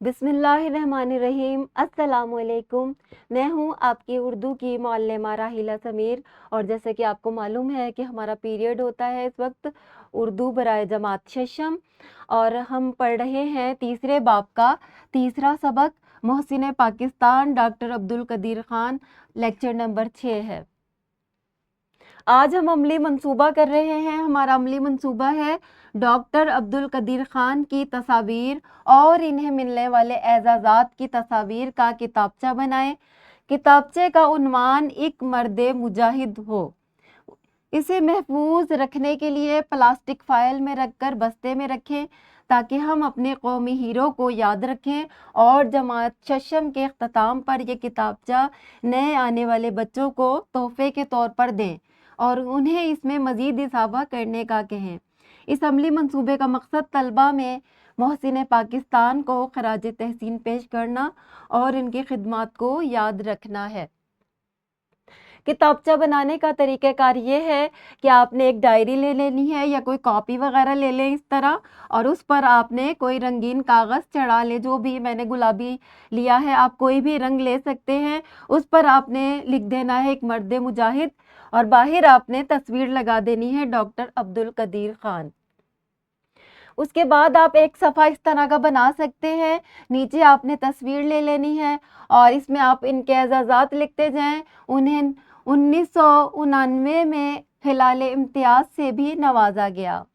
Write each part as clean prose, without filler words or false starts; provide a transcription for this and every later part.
बिस्मिल्लाहिर्रहमानिर्रहीम। अस्सलाम वालेकुम। मैं हूँ आपकी उर्दू की मुअल्लिमा राहिला समीर। और जैसे कि आपको मालूम है कि हमारा पीरियड होता है इस वक्त उर्दू बराए जमात शशम, और हम पढ़ रहे हैं तीसरे बाब का तीसरा सबक Mohsin Pakistan doctor Abdul Qadeer Khan, lecture number 6 है। आज हम अमली मंसूबा कर रहे हैं। हमारा अमली मंसूबा है डॉक्टर अब्दुल कदीर ख़ान की तस्वीर और इन्हें मिलने वाले एजाज़ात की तस्वीर का किताबचा बनाएं। किताबचे का उन्वान एक मर्द मुजाहिद हो। इसे महफूज रखने के लिए प्लास्टिक फाइल में रखकर बस्ते में रखें ताकि हम अपने कौमी हीरो को याद रखें और जमात शशम के अख्ताम पर यह किताबचा नए आने वाले बच्चों को तोहफे के तौर पर दें और उन्हें इसमें मज़ीद इजाफा करने का कहें। इस अमली मंसूबे का मकसद तलबा में मोहसिन पाकिस्तान को खराज तहसीन पेश करना और इनकी खिदमत को याद रखना है। किताबचा बनाने का तरीक़ाकार ये है कि आपने एक डायरी ले लेनी है या कोई कॉपी वगैरह ले लें इस तरह, और उस पर आपने कोई रंगीन कागज़ चढ़ा ले। जो भी मैंने गुलाबी लिया है, आप कोई भी रंग ले सकते हैं। उस पर आपने लिख देना है एक मर्द मुजाहिद, और बाहर आपने तस्वीर लगा देनी है डॉक्टर अब्दुल कदीर ख़ान। उसके बाद आप एक सफ़ा इस तरह का बना सकते हैं। नीचे आपने तस्वीर ले लेनी है और इसमें आप इनके एजाज़ात लिखते जाएं। उन्हें 1999 में हिलाल इम्तियाज़ से भी नवाजा गया।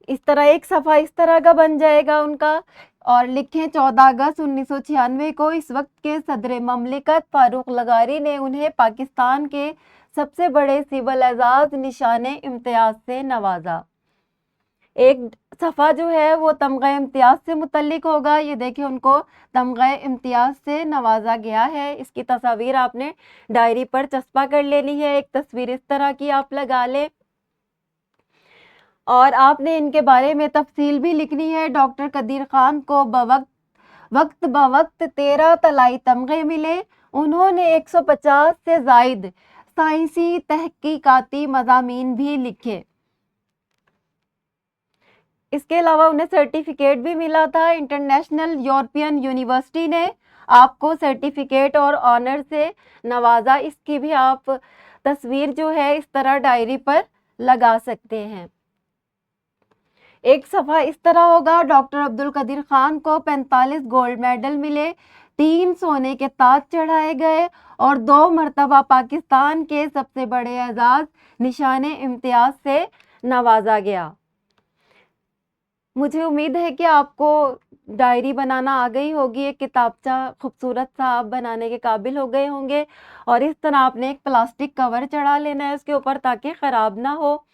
इस तरह एक सफ़ा इस तरह का बन जाएगा उनका। और लिखें 14 अगस्त 1996 को इस वक्त के सदर ममलिकत फारूक लगारी ने उन्हें पाकिस्तान के सबसे बड़े सिविल एजाज़ निशाने इम्तियाज़ से नवाजा। एक सफ़ा जो है वो तमग़ा इम्तियाज़ से मुतल्लिक होगा। ये देखिए, उनको तमग़ा इम्तियाज़ से नवाजा गया है। इसकी तस्वीर आपने डायरी पर चस्पा कर लेनी है। एक तस्वीर इस तरह की आप लगा लें और आपने इनके बारे में तफसील भी लिखनी है। डॉक्टर कदीर ख़ान को वक्त बवक्त 13 तलाई तमग़े मिले। उन्होंने 150 से ज़ायद साइंसी तहकीकाती मज़ामीन भी लिखे। इसके अलावा उन्हें सर्टिफिकेट भी मिला था। इंटरनेशनल यूरोपियन यूनिवर्सिटी ने आपको सर्टिफिकेट और ऑनर से नवाजा। इसकी भी आप तस्वीर जो है इस तरह डायरी पर लगा सकते हैं। एक सफ़ा इस तरह होगा। डॉक्टर अब्दुल कदीर ख़ान को 45 गोल्ड मेडल मिले, 3 सोने के ताज चढ़ाए गए और 2 मरतबा पाकिस्तान के सबसे बड़े एजाज़ निशाने इम्तियाज़ से नवाजा गया। मुझे उम्मीद है कि आपको डायरी बनाना आ गई होगी। एक किताबचा खूबसूरत सा आप बनाने के काबिल हो गए होंगे। और इस तरह आपने एक प्लास्टिक कवर चढ़ा लेना है उसके ऊपर ताकि ख़राब ना हो।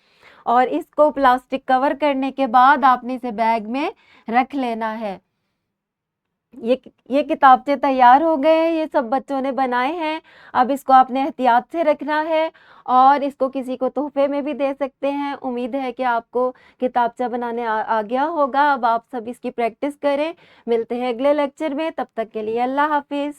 और इसको प्लास्टिक कवर करने के बाद आपने इसे बैग में रख लेना है। ये किताबचे तैयार हो गए हैं। ये सब बच्चों ने बनाए हैं। अब इसको आपने एहतियात से रखना है और इसको किसी को तोहफे में भी दे सकते हैं। उम्मीद है कि आपको किताबचा बनाने आ गया होगा। अब आप सब इसकी प्रैक्टिस करें। मिलते हैं अगले लेक्चर में। तब तक के लिए अल्लाह हाफिज़।